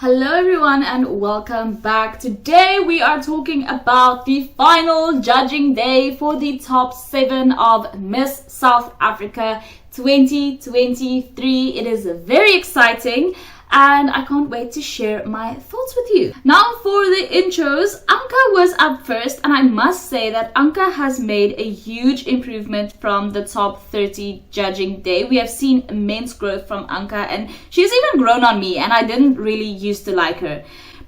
Hello everyone and welcome back. Today we are talking about the final judging day for the top 7 of Miss South Africa 2023. It is very exciting and I can't wait to share my thoughts with you. Now for the intros, Anke was up first, and I must say that Anke has made a huge improvement from the top 30 judging day. We have seen immense growth from Anke, and she's even grown on me, and I didn't really used to like her.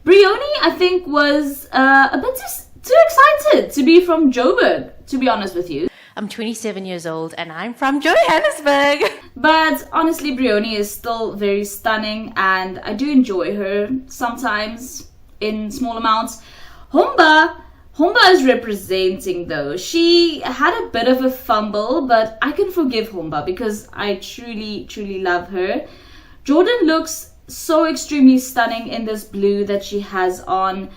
Bryoni, I think, was a bit too excited to be from Joburg, to be honest with you. I'm 27 years old and I'm from Johannesburg. But honestly, Bryoni is still very stunning and I do enjoy her sometimes in small amounts. Homba is representing though. She had a bit of a fumble, but I can forgive Homba because I truly love her. Jordan looks so extremely stunning in this blue that she has on.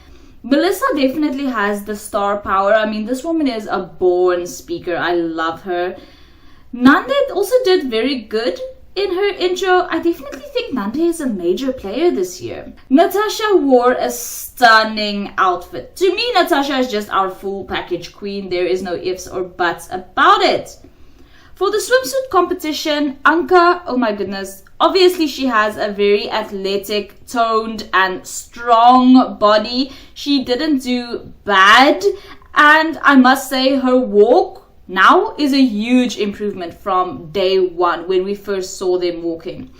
Melissa definitely has the star power. I mean, this woman is a born speaker. I love her. Nande also did very good in her intro. I definitely think Nande is a major player this year. Natasha wore a stunning outfit. To me, Natasha is just our full package queen. There is no ifs or buts about it. For the swimsuit competition, Anke, oh my goodness, obviously she has a very athletic, toned and strong body. She didn't do bad, and I must say her walk now is a huge improvement from day one when we first saw them walking.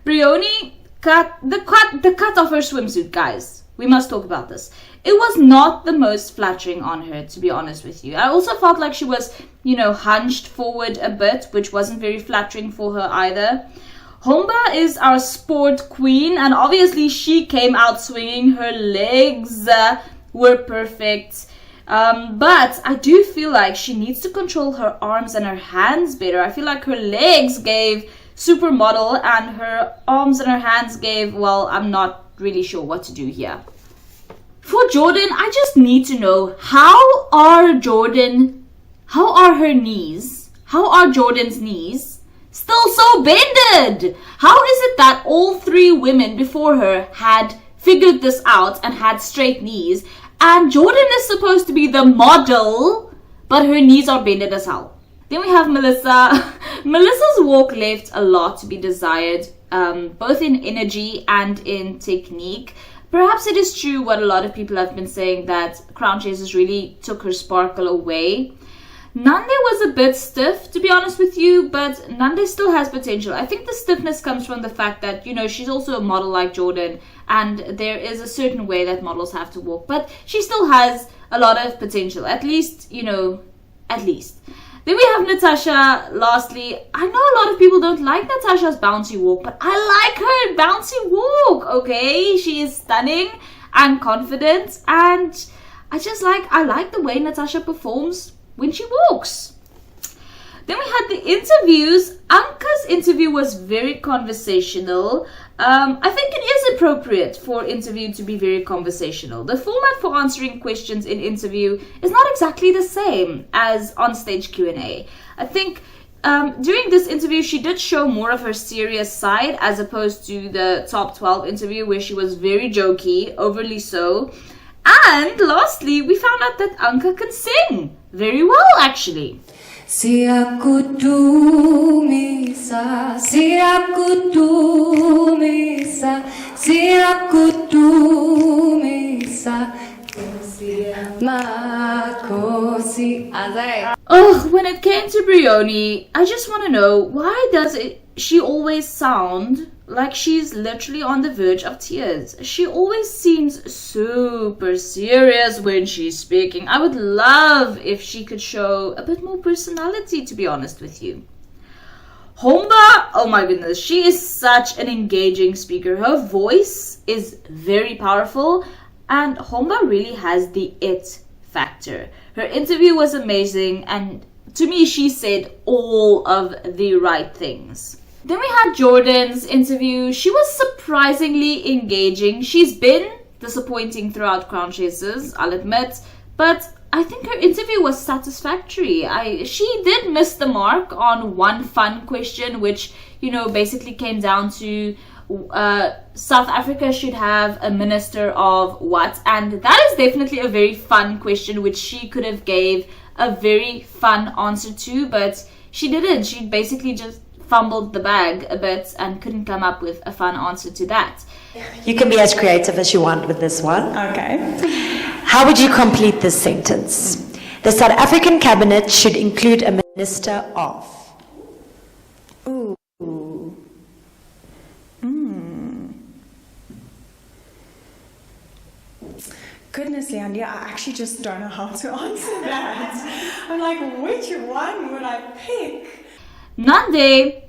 Bryoni cut the cut of her swimsuit, guys. We must talk about this. It was not the most flattering on her, to be honest with you. I also felt like she was, hunched forward a bit, which wasn't very flattering for her either. Homba is our sport queen, and obviously she came out swinging. Her legs were perfect. But I do feel like she needs to control her arms and her hands better. I feel like her legs gave supermodel and her arms and her hands gave, well, I'm not really sure what to do here. For Jordan, I just need to know, how are Jordan's knees still so bended? How is it that all 3 women before her had figured this out and had straight knees, and Jordan is supposed to be the model, but her knees are bended as hell? Then we have Melissa. Melissa's walk left a lot to be desired, both in energy and in technique. Perhaps it is true what a lot of people have been saying, that Crown Chasers really took her sparkle away. Nande was a bit stiff, to be honest with you, but Nande still has potential. I think the stiffness comes from the fact that, she's also a model like Jordan, and there is a certain way that models have to walk, but she still has a lot of potential, at least. Then we have Natasha, lastly. I know a lot of people don't like Natasha's bouncy walk, but I like her bouncy walk, okay? She is stunning and confident, and I like the way Natasha performs when she walks. Then we had the interviews. Anke's interview was very conversational. I think it is appropriate for interview to be very conversational. The format for answering questions in interview is not exactly the same as on-stage Q&A. I think during this interview, she did show more of her serious side as opposed to the top 12 interview where she was very jokey, overly so. And lastly, we found out that Anke can sing very well, actually. Siap kutumisa, siap kutumisa, siap kutumisa, makosi. Oh, when it came to Bryoni, I just want to know, why does she always sound like she's literally on the verge of tears? She always seems super serious when she's speaking. I would love if she could show a bit more personality, to be honest with you. Homba, oh my goodness, she is such an engaging speaker. Her voice is very powerful, and Homba really has the it factor. Her interview was amazing, and to me, she said all of the right things. Then we had Jordan's interview. She was surprisingly engaging. She's been disappointing throughout Crown Chasers, I'll admit, but I think her interview was satisfactory. She did miss the mark on one fun question, which, basically came down to South Africa should have a minister of what? And that is definitely a very fun question, which she could have gave a very fun answer to, but she didn't. She basically just fumbled the bag a bit and couldn't come up with a fun answer to that. You can be as creative as you want with this one. Okay. How would you complete this sentence? The South African cabinet should include a minister of. Ooh. Goodness, Leandia, I actually just don't know how to answer that. I'm like, which one would I pick? Nande,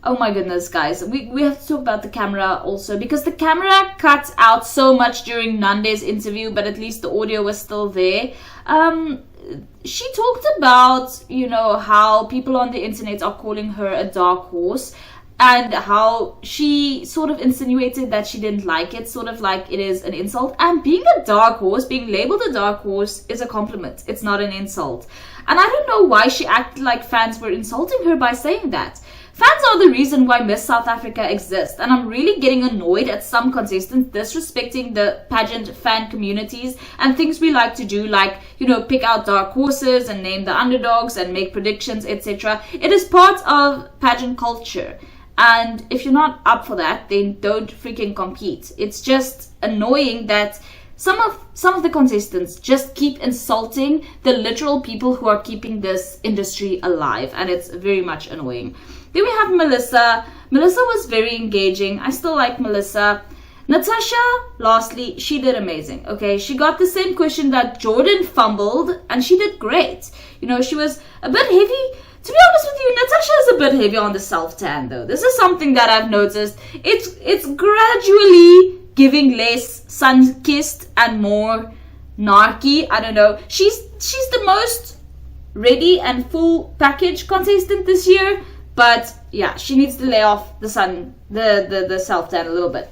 oh my goodness, guys, we have to talk about the camera also, because the camera cut out so much during Nande's interview, but at least the audio was still there. She talked about, you know, how people on the internet are calling her a dark horse, and how she sort of insinuated that she didn't like it, sort of like it is an insult. And being a dark horse, being labeled a dark horse, is a compliment. It's not an insult. And I don't know why she acted like fans were insulting her by saying that. Fans are the reason why Miss South Africa exists, and I'm really getting annoyed at some contestants disrespecting the pageant fan communities and things we like to do, like, you know, pick out dark horses and name the underdogs and make predictions, etc. It is part of pageant culture. And if you're not up for that, then don't freaking compete. It's just annoying that some of the contestants just keep insulting the literal people who are keeping this industry alive, and it's very much annoying. Then we have Melissa. Melissa was very engaging. I still like Melissa. Natasha, lastly, she did amazing. Okay, she got the same question that Jordan fumbled, and she did great. You know, she was a bit heavy. To be honest with you, Natasha is a bit heavy on the self-tan though. This is something that I've noticed. It's gradually giving less sun-kissed and more narky. I don't know. She's the most ready and full package contestant this year. But yeah, she needs to lay off the self-tan a little bit.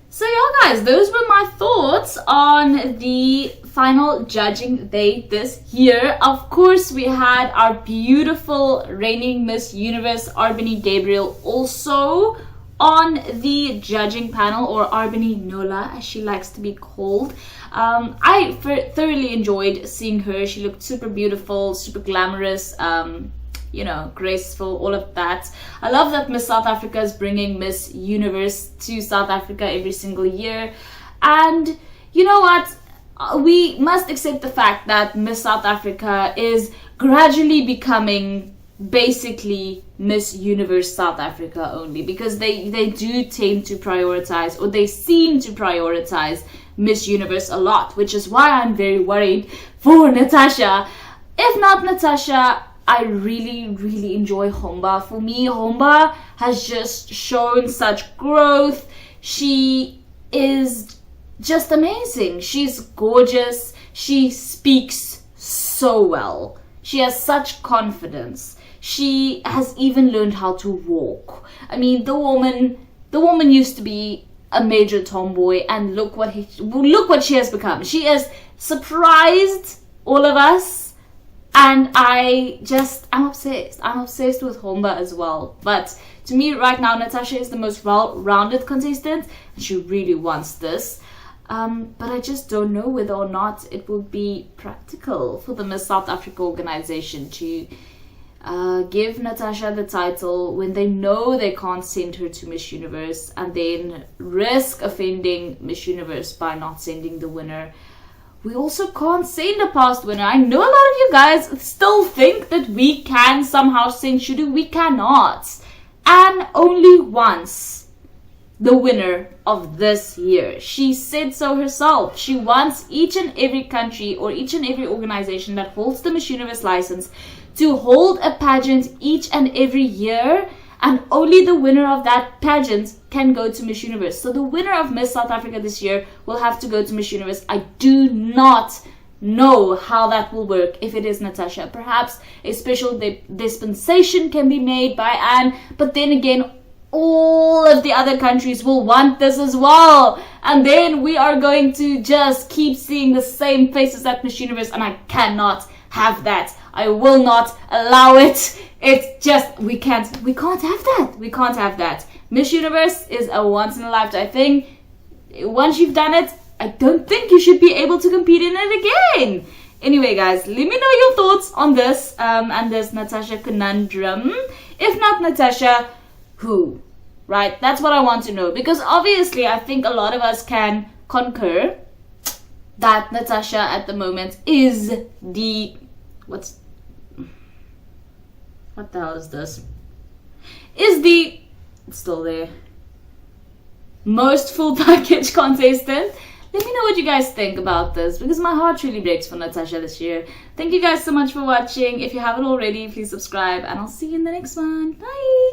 So yeah, guys, those were my thoughts on the final judging day this year. Of course, we had our beautiful reigning Miss Universe, Arbany Gabriel, also on the judging panel, or Arbany Nola, as she likes to be called. I thoroughly enjoyed seeing her. She looked super beautiful, super glamorous, you know, graceful, all of that. I love that Miss South Africa is bringing Miss Universe to South Africa every single year. And you know what? We must accept the fact that Miss South Africa is gradually becoming basically Miss Universe South Africa only, because they do tend to prioritize, or they seem to prioritize, Miss Universe a lot, which is why I'm very worried for Natasha. If not Natasha, I really, really enjoy Homba. For me, Homba has just shown such growth. She is just amazing. She's gorgeous. She speaks so well. She has such confidence. She has even learned how to walk. I mean, the woman used to be a major tomboy, and look what she has become. She has surprised all of us. And I'm obsessed. I'm obsessed with Homba as well. But to me right now, Natasha is the most well-rounded contestant, and she really wants this. But I just don't know whether or not it will be practical for the Miss South Africa organization to give Natasha the title when they know they can't send her to Miss Universe, and then risk offending Miss Universe by not sending the winner. We also can't send a past winner. I know a lot of you guys still think that we can somehow send Shudu. We cannot. And only once, the winner of this year. She said so herself. She wants each and every country, or each and every organization that holds the Miss Universe license, to hold a pageant each and every year, and only the winner of that pageant can go to Miss Universe. So the winner of Miss South Africa this year will have to go to Miss Universe. I do not know how that will work if it is Natasha. Perhaps a special dispensation can be made by Anne, but then again, all of the other countries will want this as well. And then we are going to just keep seeing the same faces at Miss Universe, and I cannot have that. I will not allow it. It's just, we can't have that. We can't have that. Miss Universe is a once in a lifetime thing. Once you've done it, I don't think you should be able to compete in it again. Anyway, guys, let me know your thoughts on this and this Natasha conundrum. If not Natasha, who? Right? That's what I want to know. Because obviously, I think a lot of us can concur that Natasha at the moment is the... What the hell is this? Is the... It's still there. Most full package contestant. Let me know what you guys think about this, because my heart truly breaks for Natasha this year. Thank you guys so much for watching. If you haven't already, please subscribe, and I'll see you in the next one. Bye!